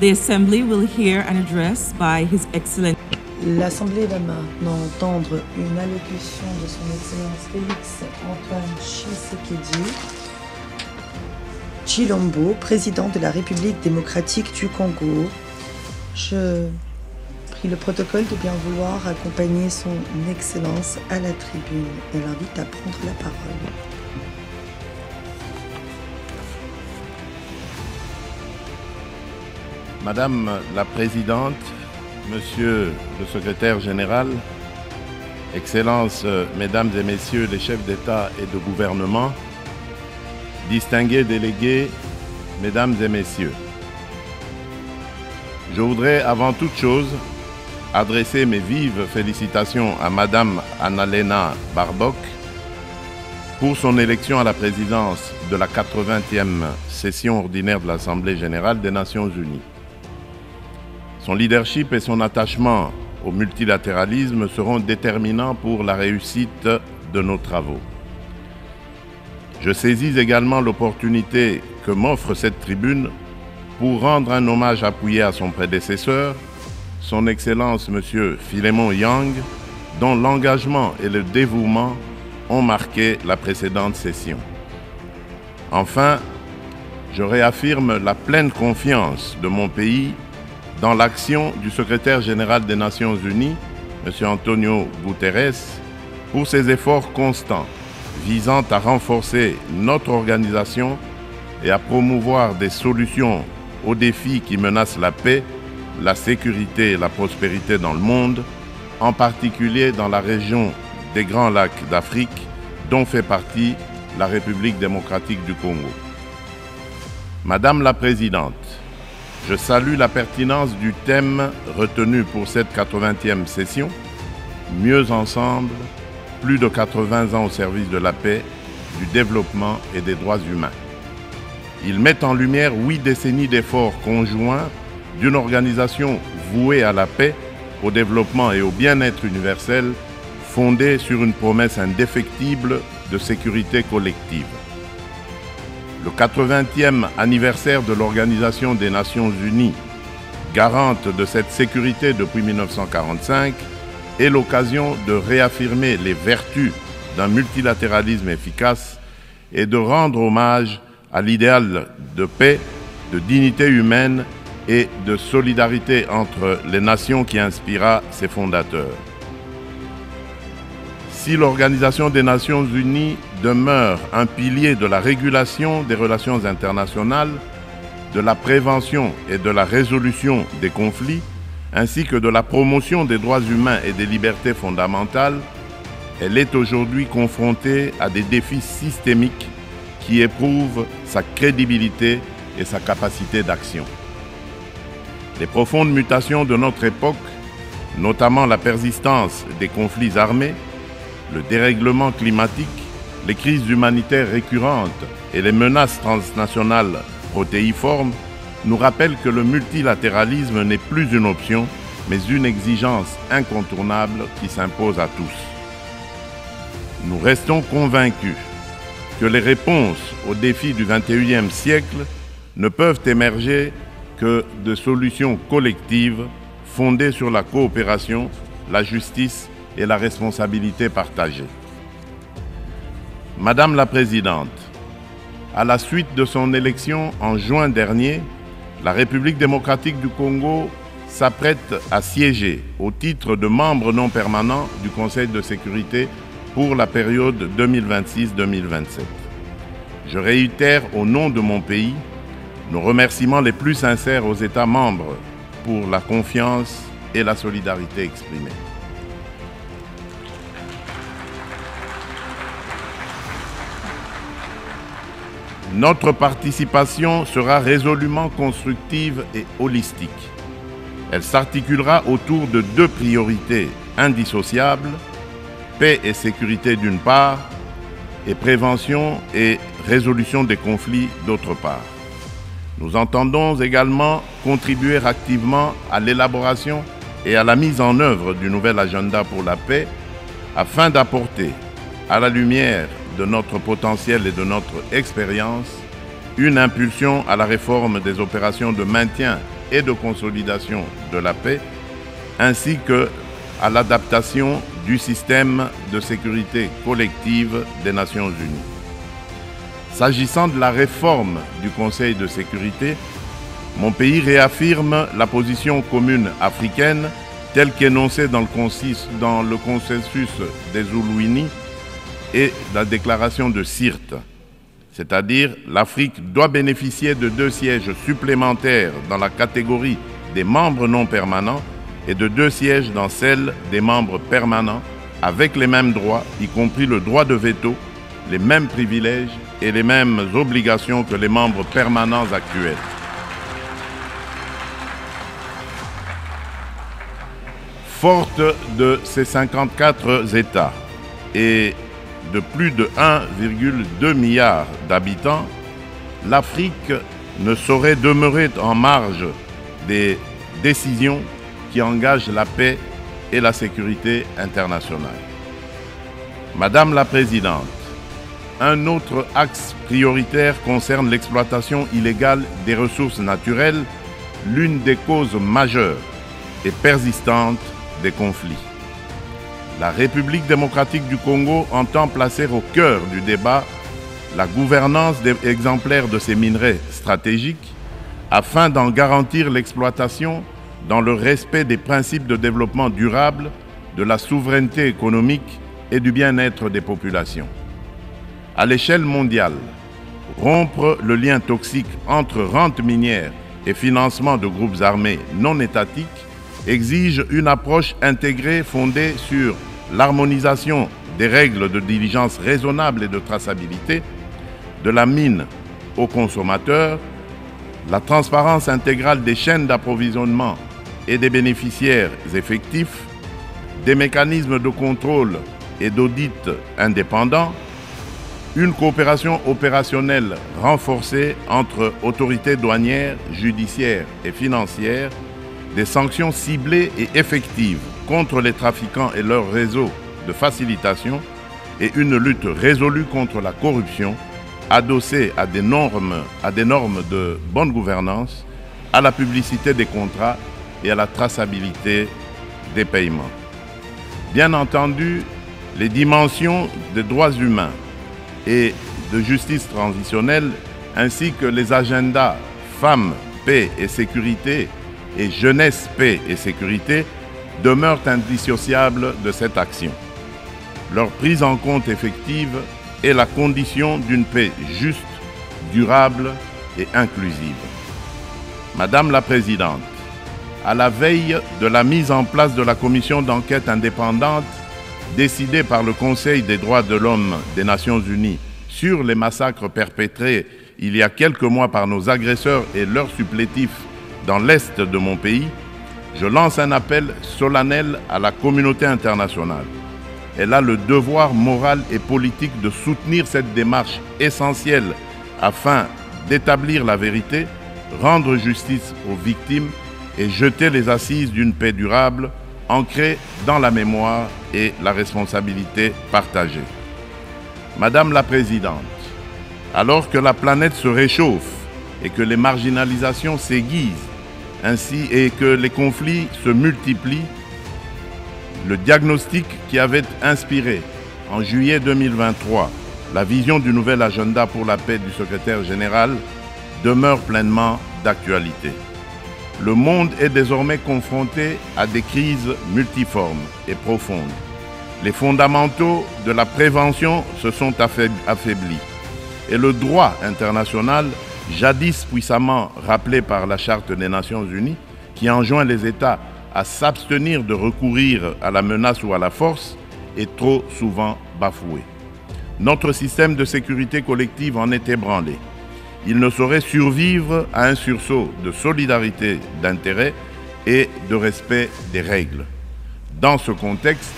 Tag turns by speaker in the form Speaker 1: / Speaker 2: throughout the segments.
Speaker 1: The Assembly will hear an address by His Excellency.
Speaker 2: L'Assemblée va maintenant entendre une allocution de Son Excellence Félix Antoine Tshisekedi Tshilombo, président de la République démocratique du Congo. Je prie le protocole de bien vouloir accompagner Son Excellence à la tribune et l'invite à prendre la parole.
Speaker 3: Madame la Présidente, Monsieur le Secrétaire Général, Excellences, Mesdames et Messieurs les chefs d'État et de gouvernement, distingués délégués, Mesdames et Messieurs, je voudrais avant toute chose adresser mes vives félicitations à Madame Annalena Baerbock pour son élection à la présidence de la 80e session ordinaire de l'Assemblée générale des Nations unies. Son leadership et son attachement au multilatéralisme seront déterminants pour la réussite de nos travaux. Je saisis également l'opportunité que m'offre cette tribune pour rendre un hommage appuyé à son prédécesseur, son Excellence M. Philémon Yang, dont l'engagement et le dévouement ont marqué la précédente session. Enfin, je réaffirme la pleine confiance de mon pays dans l'action du secrétaire général des Nations unies, M. Antonio Guterres, pour ses efforts constants visant à renforcer notre organisation et à promouvoir des solutions aux défis qui menacent la paix, la sécurité et la prospérité dans le monde, en particulier dans la région des Grands Lacs d'Afrique, dont fait partie la République démocratique du Congo. Madame la Présidente, je salue la pertinence du thème retenu pour cette 80e session, Mieux ensemble, plus de 80 ans au service de la paix, du développement et des droits humains. Il met en lumière 8 décennies d'efforts conjoints d'une organisation vouée à la paix, au développement et au bien-être universel, fondée sur une promesse indéfectible de sécurité collective. Le 80e anniversaire de l'Organisation des Nations Unies, garante de cette sécurité depuis 1945, est l'occasion de réaffirmer les vertus d'un multilatéralisme efficace et de rendre hommage à l'idéal de paix, de dignité humaine et de solidarité entre les nations qui inspira ses fondateurs. Si l'Organisation des Nations Unies demeure un pilier de la régulation des relations internationales, de la prévention et de la résolution des conflits, ainsi que de la promotion des droits humains et des libertés fondamentales, elle est aujourd'hui confrontée à des défis systémiques qui éprouvent sa crédibilité et sa capacité d'action. Les profondes mutations de notre époque, notamment la persistance des conflits armés, le dérèglement climatique, les crises humanitaires récurrentes et les menaces transnationales protéiformes nous rappellent que le multilatéralisme n'est plus une option, mais une exigence incontournable qui s'impose à tous. Nous restons convaincus que les réponses aux défis du XXIe siècle ne peuvent émerger que de solutions collectives fondées sur la coopération, la justice et la responsabilité partagée. Madame la Présidente, à la suite de son élection en juin dernier, la République démocratique du Congo s'apprête à siéger au titre de membre non permanent du Conseil de sécurité pour la période 2026-2027. Je réitère au nom de mon pays nos remerciements les plus sincères aux États membres pour la confiance et la solidarité exprimée. Notre participation sera résolument constructive et holistique. Elle s'articulera autour de 2 priorités indissociables, paix et sécurité d'une part, et prévention et résolution des conflits d'autre part. Nous entendons également contribuer activement à l'élaboration et à la mise en œuvre du nouvel agenda pour la paix afin d'apporter, à la lumière de notre potentiel et de notre expérience, une impulsion à la réforme des opérations de maintien et de consolidation de la paix, ainsi qu'à l'adaptation du système de sécurité collective des Nations Unies. S'agissant de la réforme du Conseil de sécurité, mon pays réaffirme la position commune africaine telle qu'énoncée dans le consensus des Zuluini et la déclaration de Sirte. C'est-à-dire, l'Afrique doit bénéficier de 2 sièges supplémentaires dans la catégorie des membres non permanents et de 2 sièges dans celle des membres permanents, avec les mêmes droits, y compris le droit de veto, les mêmes privilèges et les mêmes obligations que les membres permanents actuels. Forte de ces 54 États et de plus de 1,2 milliard d'habitants, l'Afrique ne saurait demeurer en marge des décisions qui engagent la paix et la sécurité internationale. Madame la Présidente, un autre axe prioritaire concerne l'exploitation illégale des ressources naturelles, l'une des causes majeures et persistantes des conflits. La République démocratique du Congo entend placer au cœur du débat la gouvernance exemplaire de ces minerais stratégiques afin d'en garantir l'exploitation dans le respect des principes de développement durable, de la souveraineté économique et du bien-être des populations. À l'échelle mondiale, rompre le lien toxique entre rente minière et financement de groupes armés non étatiques exige une approche intégrée fondée sur l'harmonisation des règles de diligence raisonnable et de traçabilité, de la mine au consommateur, la transparence intégrale des chaînes d'approvisionnement et des bénéficiaires effectifs, des mécanismes de contrôle et d'audit indépendants, une coopération opérationnelle renforcée entre autorités douanières, judiciaires et financières, des sanctions ciblées et effectives contre les trafiquants et leurs réseaux de facilitation et une lutte résolue contre la corruption adossée à des normes de bonne gouvernance, à la publicité des contrats et à la traçabilité des paiements. Bien entendu, les dimensions des droits humains et de justice transitionnelle ainsi que les agendas femmes, paix et sécurité et jeunesse, paix et sécurité demeurent indissociables de cette action. Leur prise en compte effective est la condition d'une paix juste, durable et inclusive. Madame la Présidente, à la veille de la mise en place de la commission d'enquête indépendante décidée par le Conseil des droits de l'homme des Nations Unies sur les massacres perpétrés il y a quelques mois par nos agresseurs et leurs supplétifs dans l'est de mon pays, je lance un appel solennel à la communauté internationale. Elle a le devoir moral et politique de soutenir cette démarche essentielle afin d'établir la vérité, rendre justice aux victimes et jeter les assises d'une paix durable ancrée dans la mémoire et la responsabilité partagée. Madame la Présidente, alors que la planète se réchauffe et que les marginalisations s'aiguisent, ainsi et que les conflits se multiplient, le diagnostic qui avait inspiré en juillet 2023 la vision du nouvel agenda pour la paix du secrétaire général demeure pleinement d'actualité. Le monde est désormais confronté à des crises multiformes et profondes. Les fondamentaux de la prévention se sont affaiblis et le droit international, jadis puissamment rappelé par la Charte des Nations Unies, qui enjoint les États à s'abstenir de recourir à la menace ou à la force, est trop souvent bafoué. Notre système de sécurité collective en est ébranlé. Il ne saurait survivre à un sursaut de solidarité d'intérêt et de respect des règles. Dans ce contexte,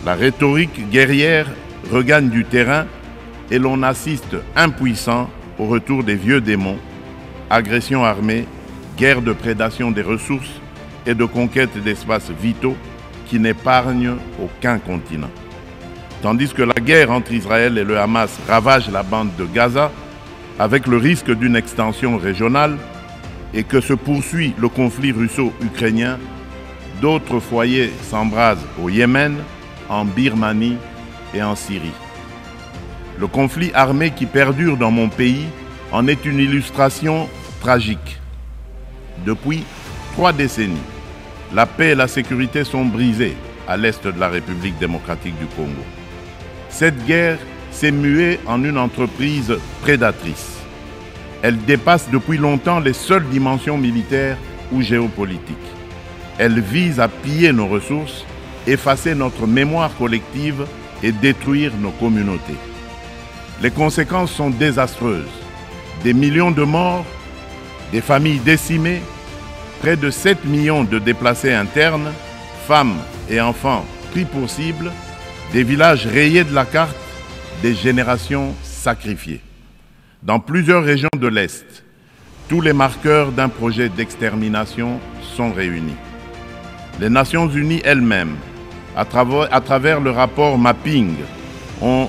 Speaker 3: la rhétorique guerrière regagne du terrain et l'on assiste impuissant au retour des vieux démons, agressions armées, guerre de prédation des ressources et de conquête d'espaces vitaux qui n'épargnent aucun continent. Tandis que la guerre entre Israël et le Hamas ravage la bande de Gaza, avec le risque d'une extension régionale, et que se poursuit le conflit russo-ukrainien, d'autres foyers s'embrasent au Yémen, en Birmanie et en Syrie. Le conflit armé qui perdure dans mon pays en est une illustration tragique. Depuis 3 décennies, la paix et la sécurité sont brisées à l'est de la République démocratique du Congo. Cette guerre s'est muée en une entreprise prédatrice. Elle dépasse depuis longtemps les seules dimensions militaires ou géopolitiques. Elle vise à piller nos ressources, effacer notre mémoire collective et détruire nos communautés. Les conséquences sont désastreuses. Des millions de morts, des familles décimées, près de 7 millions de déplacés internes, femmes et enfants pris pour cible, des villages rayés de la carte, des générations sacrifiées. Dans plusieurs régions de l'Est, tous les marqueurs d'un projet d'extermination sont réunis. Les Nations Unies elles-mêmes, à travers le rapport Mapping, ont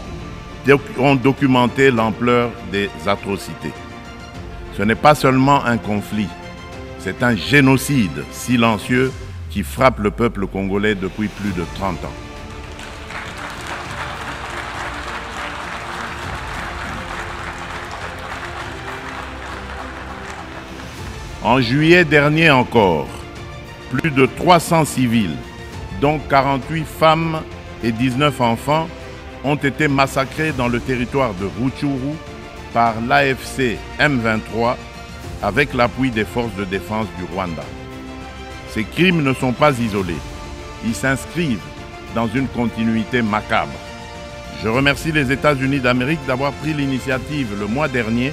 Speaker 3: documenté l'ampleur des atrocités. Ce n'est pas seulement un conflit, c'est un génocide silencieux qui frappe le peuple congolais depuis plus de 30 ans. En juillet dernier encore, plus de 300 civils, dont 48 femmes et 19 enfants, ont été massacrés dans le territoire de Rutshuru par l'AFC M23 avec l'appui des forces de défense du Rwanda. Ces crimes ne sont pas isolés, ils s'inscrivent dans une continuité macabre. Je remercie les États-Unis d'Amérique d'avoir pris l'initiative le mois dernier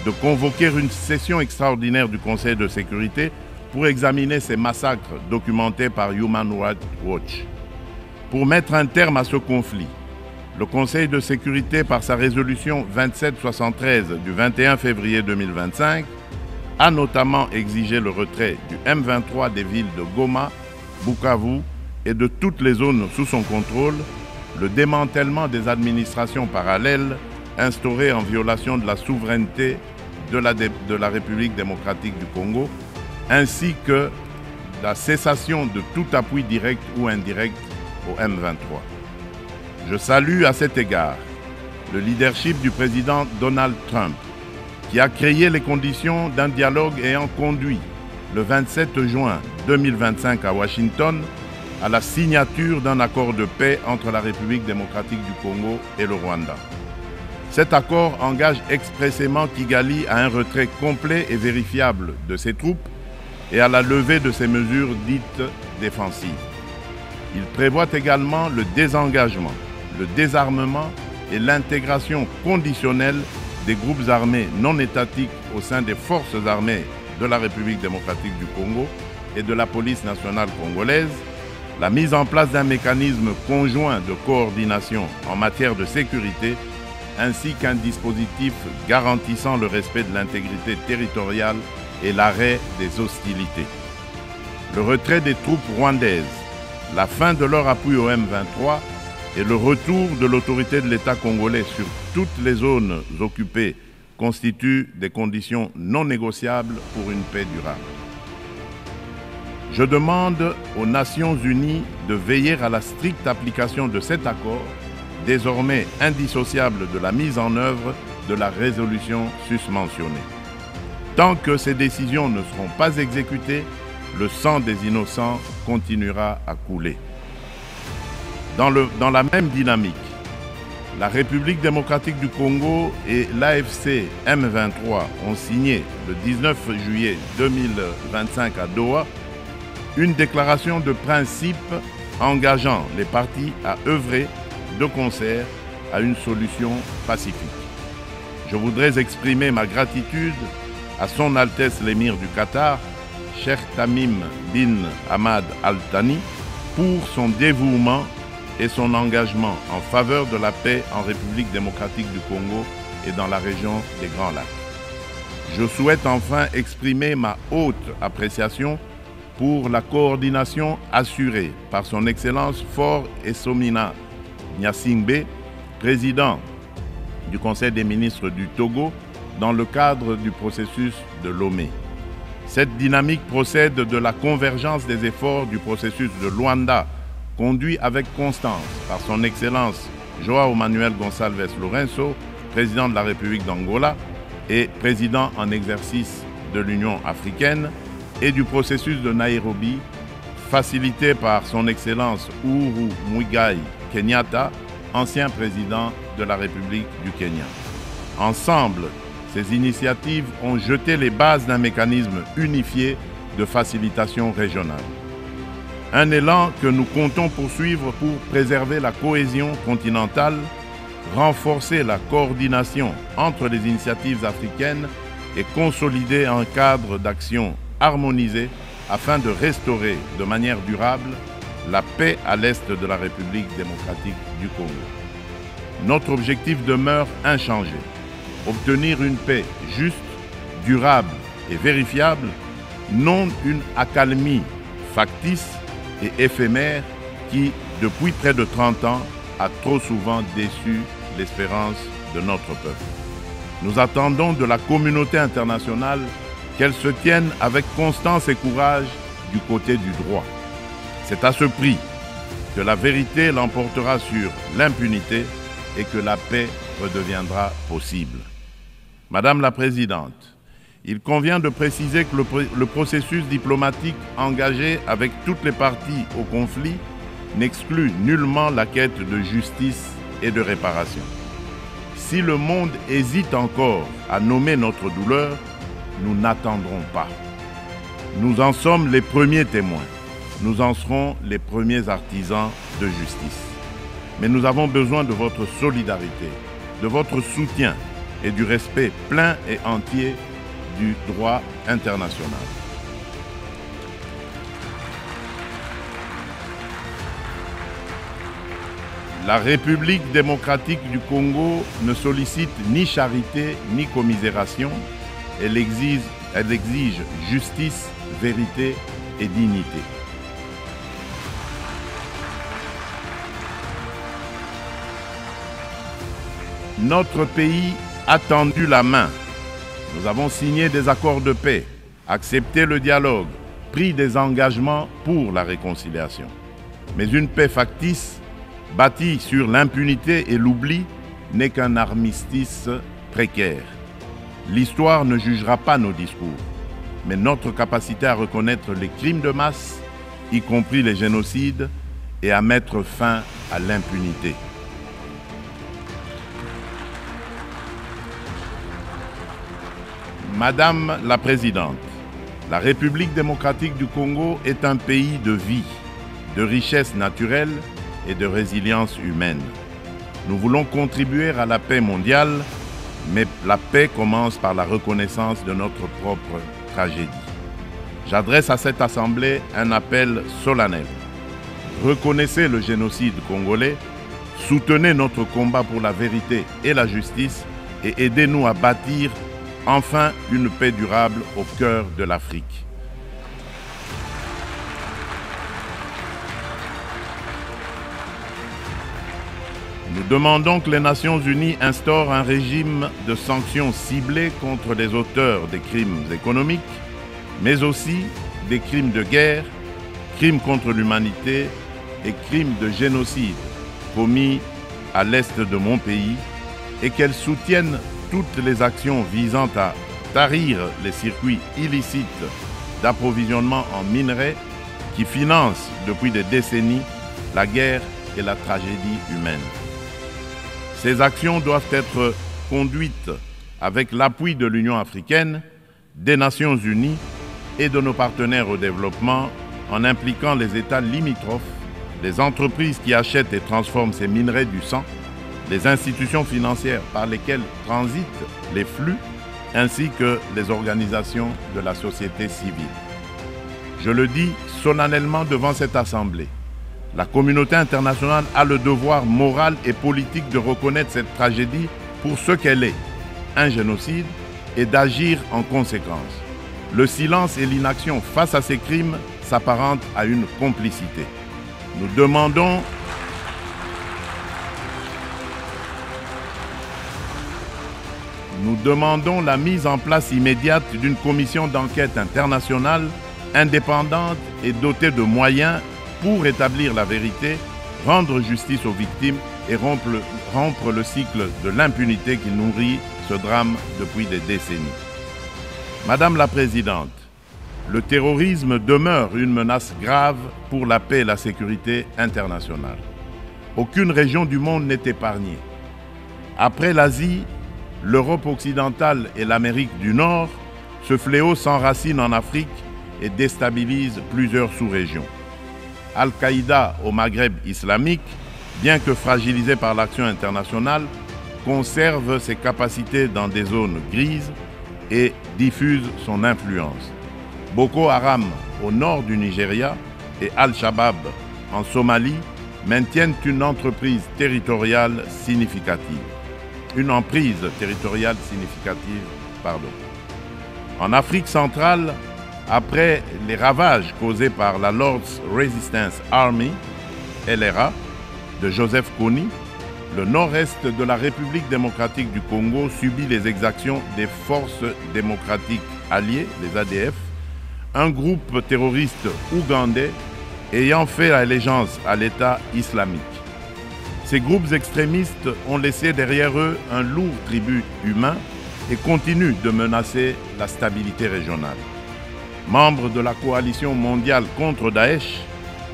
Speaker 3: de convoquer une session extraordinaire du Conseil de sécurité pour examiner ces massacres documentés par Human Rights Watch. Pour mettre un terme à ce conflit, le Conseil de sécurité, par sa résolution 2773 du 21 février 2025, a notamment exigé le retrait du M23 des villes de Goma, Bukavu et de toutes les zones sous son contrôle, le démantèlement des administrations parallèles instaurées en violation de la souveraineté de la République démocratique du Congo, ainsi que la cessation de tout appui direct ou indirect au M23. Je salue à cet égard le leadership du président Donald Trump, qui a créé les conditions d'un dialogue ayant conduit le 27 juin 2025 à Washington à la signature d'un accord de paix entre la République démocratique du Congo et le Rwanda. Cet accord engage expressément Kigali à un retrait complet et vérifiable de ses troupes et à la levée de ses mesures dites défensives. Il prévoit également le désengagement, le désarmement et l'intégration conditionnelle des groupes armés non étatiques au sein des forces armées de la République démocratique du Congo et de la police nationale congolaise, la mise en place d'un mécanisme conjoint de coordination en matière de sécurité, ainsi qu'un dispositif garantissant le respect de l'intégrité territoriale et l'arrêt des hostilités. Le retrait des troupes rwandaises, la fin de leur appui au M23 et le retour de l'autorité de l'État congolais sur toutes les zones occupées constituent des conditions non négociables pour une paix durable. Je demande aux Nations Unies de veiller à la stricte application de cet accord, désormais indissociable de la mise en œuvre de la résolution susmentionnée. Tant que ces décisions ne seront pas exécutées, le sang des innocents continuera à couler. Dans la même dynamique, la République démocratique du Congo et l'AFC M23 ont signé le 19 juillet 2025 à Doha une déclaration de principe engageant les parties à œuvrer de concert à une solution pacifique. Je voudrais exprimer ma gratitude à Son Altesse l'Émir du Qatar, Cheikh Tamim bin Hamad Al Thani, pour son dévouement et son engagement en faveur de la paix en République démocratique du Congo et dans la région des Grands Lacs. Je souhaite enfin exprimer ma haute appréciation pour la coordination assurée par son Excellence Faure Essomina Gnassingbé, président du Conseil des ministres du Togo, dans le cadre du processus de Lomé. Cette dynamique procède de la convergence des efforts du processus de Luanda, conduit avec constance par son Excellence João Manuel Gonçalves Lourenço, président de la République d'Angola et président en exercice de l'Union africaine, et du processus de Nairobi, facilité par son Excellence Uhuru Muigai Kenyatta, ancien président de la République du Kenya. Ensemble, ces initiatives ont jeté les bases d'un mécanisme unifié de facilitation régionale. Un élan que nous comptons poursuivre pour préserver la cohésion continentale, renforcer la coordination entre les initiatives africaines et consolider un cadre d'action harmonisé afin de restaurer de manière durable la paix à l'est de la République démocratique du Congo. Notre objectif demeure inchangé: obtenir une paix juste, durable et vérifiable, non une accalmie factice et éphémère qui, depuis près de 30 ans, a trop souvent déçu l'espérance de notre peuple. Nous attendons de la communauté internationale qu'elle se tienne avec constance et courage du côté du droit. C'est à ce prix que la vérité l'emportera sur l'impunité et que la paix redeviendra possible. Madame la Présidente, il convient de préciser que le processus diplomatique engagé avec toutes les parties au conflit n'exclut nullement la quête de justice et de réparation. Si le monde hésite encore à nommer notre douleur, nous n'attendrons pas. Nous en sommes les premiers témoins. Nous en serons les premiers artisans de justice. Mais nous avons besoin de votre solidarité, de votre soutien et du respect plein et entier du droit international. La République démocratique du Congo ne sollicite ni charité ni commisération. Elle exige justice, vérité et dignité. Notre pays a tendu la main. Nous avons signé des accords de paix, accepté le dialogue, pris des engagements pour la réconciliation. Mais une paix factice, bâtie sur l'impunité et l'oubli, n'est qu'un armistice précaire. L'histoire ne jugera pas nos discours, mais notre capacité à reconnaître les crimes de masse, y compris les génocides, et à mettre fin à l'impunité. Madame la Présidente, la République démocratique du Congo est un pays de vie, de richesse naturelle et de résilience humaine. Nous voulons contribuer à la paix mondiale, mais la paix commence par la reconnaissance de notre propre tragédie. J'adresse à cette Assemblée un appel solennel. Reconnaissez le génocide congolais, soutenez notre combat pour la vérité et la justice et aidez-nous à bâtir enfin une paix durable au cœur de l'Afrique. Nous demandons que les Nations Unies instaurent un régime de sanctions ciblées contre les auteurs des crimes économiques, mais aussi des crimes de guerre, crimes contre l'humanité et crimes de génocide commis à l'est de mon pays, et qu'elles soutiennent toutes les actions visant à tarir les circuits illicites d'approvisionnement en minerais qui financent depuis des décennies la guerre et la tragédie humaine. Ces actions doivent être conduites avec l'appui de l'Union africaine, des Nations unies et de nos partenaires au développement, en impliquant les États limitrophes, les entreprises qui achètent et transforment ces minerais du sang, les institutions financières par lesquelles transitent les flux, ainsi que les organisations de la société civile. Je le dis solennellement devant cette Assemblée. La communauté internationale a le devoir moral et politique de reconnaître cette tragédie pour ce qu'elle est, un génocide, et d'agir en conséquence. Le silence et l'inaction face à ces crimes s'apparentent à une complicité. Nous demandons nous demandons la mise en place immédiate d'une commission d'enquête internationale indépendante et dotée de moyens pour établir la vérité, rendre justice aux victimes et rompre le cycle de l'impunité qui nourrit ce drame depuis des décennies. Madame la Présidente, le terrorisme demeure une menace grave pour la paix et la sécurité internationale. Aucune région du monde n'est épargnée. Après l'Asie, l'Europe occidentale et l'Amérique du Nord, ce fléau s'enracine en Afrique et déstabilise plusieurs sous-régions. Al-Qaïda au Maghreb islamique, bien que fragilisé par l'action internationale, conserve ses capacités dans des zones grises et diffuse son influence. Boko Haram au nord du Nigeria et Al-Shabaab en Somalie maintiennent une emprise territoriale significative. En Afrique centrale, après les ravages causés par la Lord's Resistance Army, LRA, de Joseph Kony, le nord-est de la République démocratique du Congo subit les exactions des forces démocratiques alliées, les ADF, un groupe terroriste ougandais ayant fait allégeance à l'État islamique. Ces groupes extrémistes ont laissé derrière eux un lourd tribut humain et continuent de menacer la stabilité régionale. Membre de la coalition mondiale contre Daesh,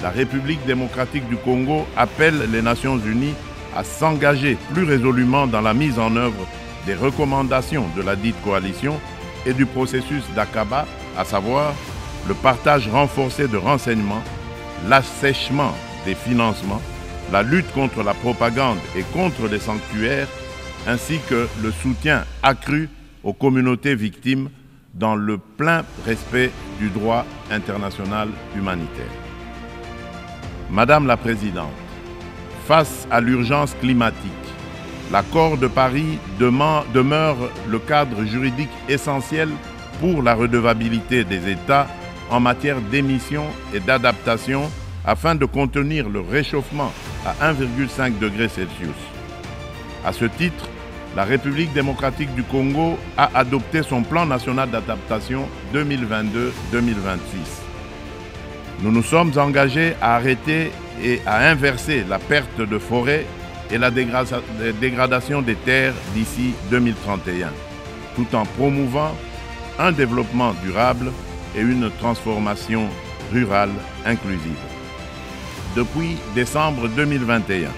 Speaker 3: la République démocratique du Congo appelle les Nations unies à s'engager plus résolument dans la mise en œuvre des recommandations de la dite coalition et du processus d'Aqaba, à savoir le partage renforcé de renseignements, l'assèchement des financements, la lutte contre la propagande et contre les sanctuaires, ainsi que le soutien accru aux communautés victimes dans le plein respect du droit international humanitaire. Madame la Présidente, face à l'urgence climatique, l'accord de Paris demeure le cadre juridique essentiel pour la redevabilité des États en matière d'émissions et d'adaptation afin de contenir le réchauffement à 1,5 degré Celsius. À ce titre, la République démocratique du Congo a adopté son plan national d'adaptation 2022-2026. Nous nous sommes engagés à arrêter et à inverser la perte de forêt et la dégradation des terres d'ici 2031, tout en promouvant un développement durable et une transformation rurale inclusive. Depuis décembre 2021,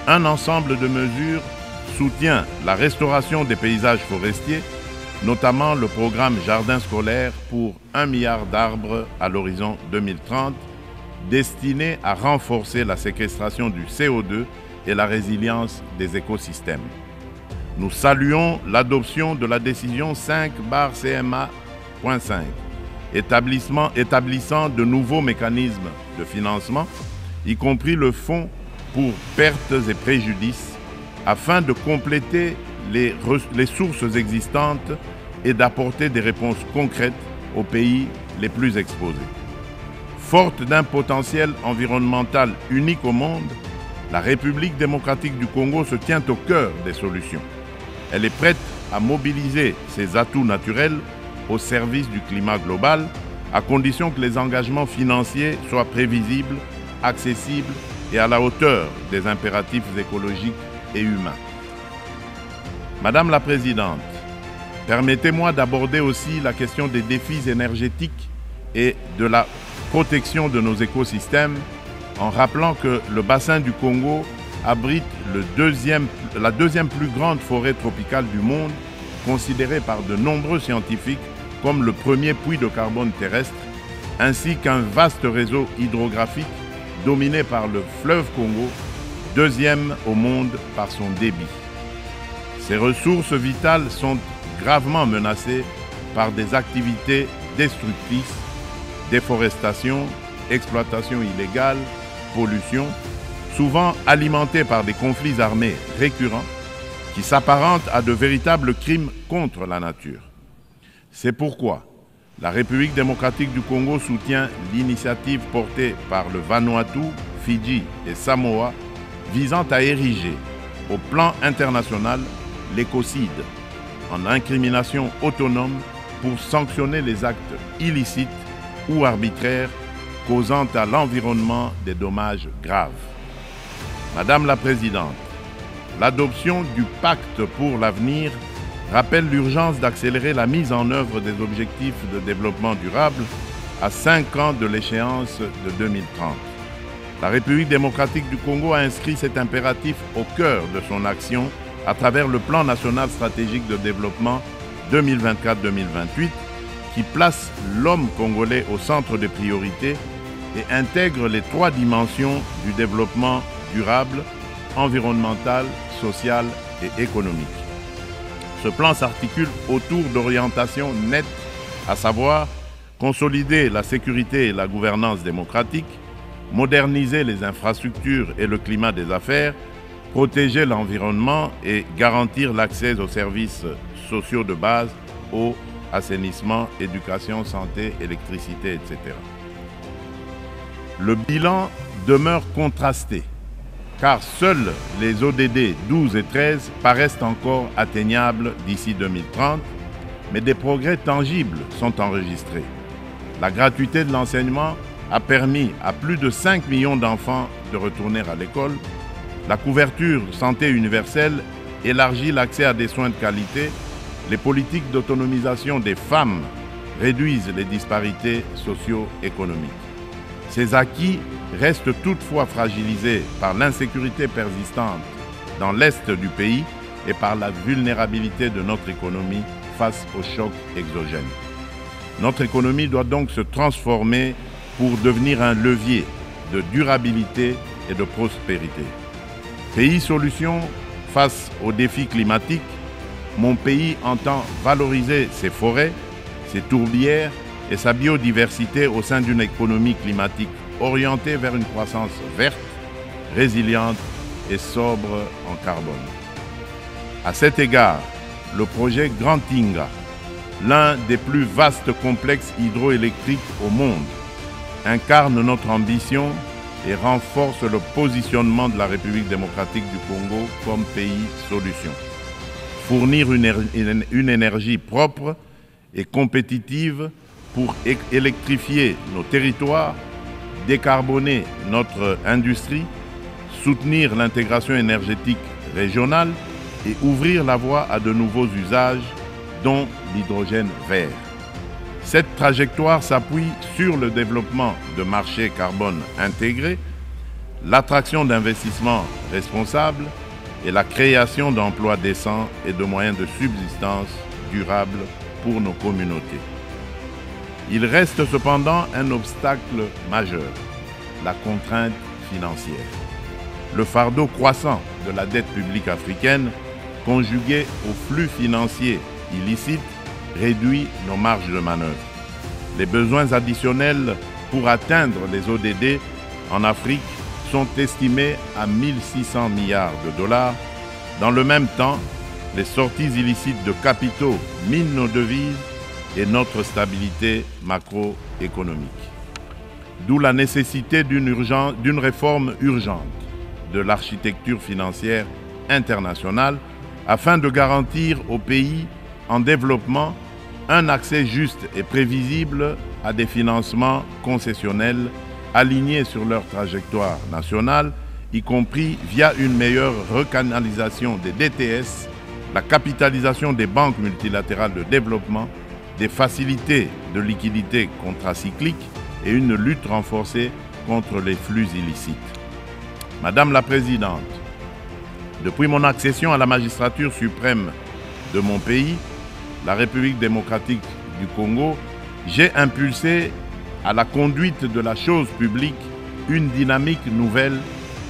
Speaker 3: un ensemble de mesures soutient la restauration des paysages forestiers, notamment le programme Jardin scolaire pour 1 milliard d'arbres à l'horizon 2030, destiné à renforcer la séquestration du CO2 et la résilience des écosystèmes. Nous saluons l'adoption de la décision 5/CMA.5, établissant de nouveaux mécanismes de financement, y compris le fonds pour pertes et préjudices, afin de compléter les sources existantes et d'apporter des réponses concrètes aux pays les plus exposés. Forte d'un potentiel environnemental unique au monde, la République démocratique du Congo se tient au cœur des solutions. Elle est prête à mobiliser ses atouts naturels au service du climat global, à condition que les engagements financiers soient prévisibles, accessibles et à la hauteur des impératifs écologiques et humains. Madame la Présidente, permettez-moi d'aborder aussi la question des défis énergétiques et de la protection de nos écosystèmes en rappelant que le bassin du Congo abrite la deuxième plus grande forêt tropicale du monde, considérée par de nombreux scientifiques comme le premier puits de carbone terrestre, ainsi qu'un vaste réseau hydrographique dominé par le fleuve Congo, deuxième au monde par son débit. Ces ressources vitales sont gravement menacées par des activités destructrices, déforestation, exploitation illégale, pollution, souvent alimentées par des conflits armés récurrents qui s'apparentent à de véritables crimes contre la nature. C'est pourquoi la République démocratique du Congo soutient l'initiative portée par le Vanuatu, Fidji et Samoa visant à ériger au plan international l'écocide en incrimination autonome pour sanctionner les actes illicites ou arbitraires causant à l'environnement des dommages graves. Madame la Présidente, l'adoption du Pacte pour l'avenir rappelle l'urgence d'accélérer la mise en œuvre des objectifs de développement durable à 5 ans de l'échéance de 2030. La République démocratique du Congo a inscrit cet impératif au cœur de son action à travers le Plan national stratégique de développement 2024-2028 qui place l'homme congolais au centre des priorités et intègre les 3 dimensions du développement durable, environnemental, social et économique. Ce plan s'articule autour d'orientations nettes, à savoir consolider la sécurité et la gouvernance démocratique, moderniser les infrastructures et le climat des affaires, protéger l'environnement et garantir l'accès aux services sociaux de base, eau, assainissement, éducation, santé, électricité, etc. Le bilan demeure contrasté, car seuls les ODD 12 et 13 paraissent encore atteignables d'ici 2030, mais des progrès tangibles sont enregistrés. La gratuité de l'enseignement a permis à plus de 5 millions d'enfants de retourner à l'école. La couverture santé universelle élargit l'accès à des soins de qualité. Les politiques d'autonomisation des femmes réduisent les disparités socio-économiques. Ces acquis restent toutefois fragilisés par l'insécurité persistante dans l'est du pays et par la vulnérabilité de notre économie face aux chocs exogènes. Notre économie doit donc se transformer pour devenir un levier de durabilité et de prospérité. Pays solution face aux défis climatiques, mon pays entend valoriser ses forêts, ses tourbières et sa biodiversité au sein d'une économie climatique orientée vers une croissance verte, résiliente et sobre en carbone. À cet égard, le projet Grand Inga, l'un des plus vastes complexes hydroélectriques au monde, incarne notre ambition et renforce le positionnement de la République démocratique du Congo comme pays solution. Fournir une énergie propre et compétitive pour électrifier nos territoires, décarboner notre industrie, soutenir l'intégration énergétique régionale et ouvrir la voie à de nouveaux usages, dont l'hydrogène vert. Cette trajectoire s'appuie sur le développement de marchés carbone intégrés, l'attraction d'investissements responsables et la création d'emplois décents et de moyens de subsistance durables pour nos communautés. Il reste cependant un obstacle majeur, la contrainte financière. Le fardeau croissant de la dette publique africaine, conjugué aux flux financiers illicites, réduit nos marges de manœuvre. Les besoins additionnels pour atteindre les ODD en Afrique sont estimés à 1600 milliards de dollars. Dans le même temps, les sorties illicites de capitaux minent nos devises et notre stabilité macroéconomique. D'où la nécessité d'une réforme urgente de l'architecture financière internationale afin de garantir aux pays en développement un accès juste et prévisible à des financements concessionnels alignés sur leur trajectoire nationale, y compris via une meilleure recanalisation des DTS, la capitalisation des banques multilatérales de développement, des facilités de liquidité contracycliques et une lutte renforcée contre les flux illicites. Madame la Présidente, depuis mon accession à la magistrature suprême de mon pays, la République démocratique du Congo, j'ai impulsé à la conduite de la chose publique une dynamique nouvelle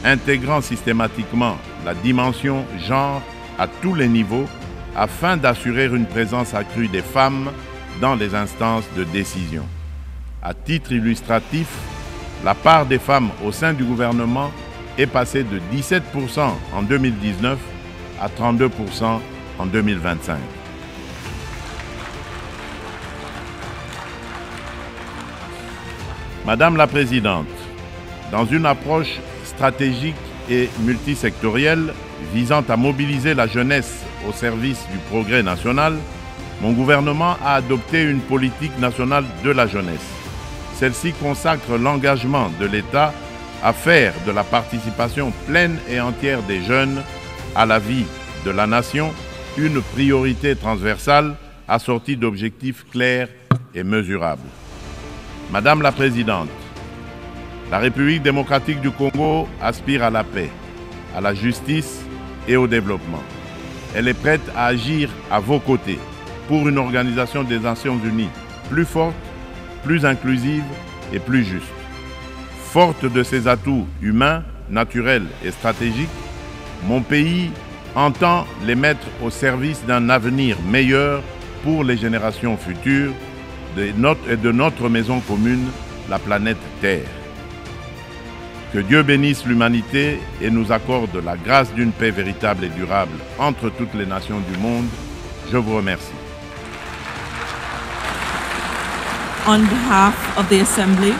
Speaker 3: intégrant systématiquement la dimension genre à tous les niveaux afin d'assurer une présence accrue des femmes dans les instances de décision. À titre illustratif, la part des femmes au sein du gouvernement est passée de 17% en 2019 à 32% en 2025. Madame la Présidente, dans une approche stratégique et multisectorielle visant à mobiliser la jeunesse au service du progrès national, mon gouvernement a adopté une politique nationale de la jeunesse. Celle-ci consacre l'engagement de l'État à faire de la participation pleine et entière des jeunes à la vie de la nation une priorité transversale assortie d'objectifs clairs et mesurables. Madame la Présidente, la République démocratique du Congo aspire à la paix, à la justice et au développement. Elle est prête à agir à vos côtés pour une organisation des Nations Unies plus forte, plus inclusive et plus juste. Forte de ses atouts humains, naturels et stratégiques, mon pays entend les mettre au service d'un avenir meilleur pour les générations futures et de notre maison commune, la planète Terre. Que Dieu bénisse l'humanité et nous accorde la grâce d'une paix véritable et durable entre toutes les nations du monde. Je vous remercie.
Speaker 1: On behalf of the Assembly,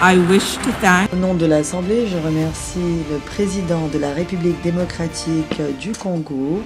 Speaker 1: I wish to thank
Speaker 2: Au nom de l'Assemblée, je remercie le président de la République démocratique du Congo,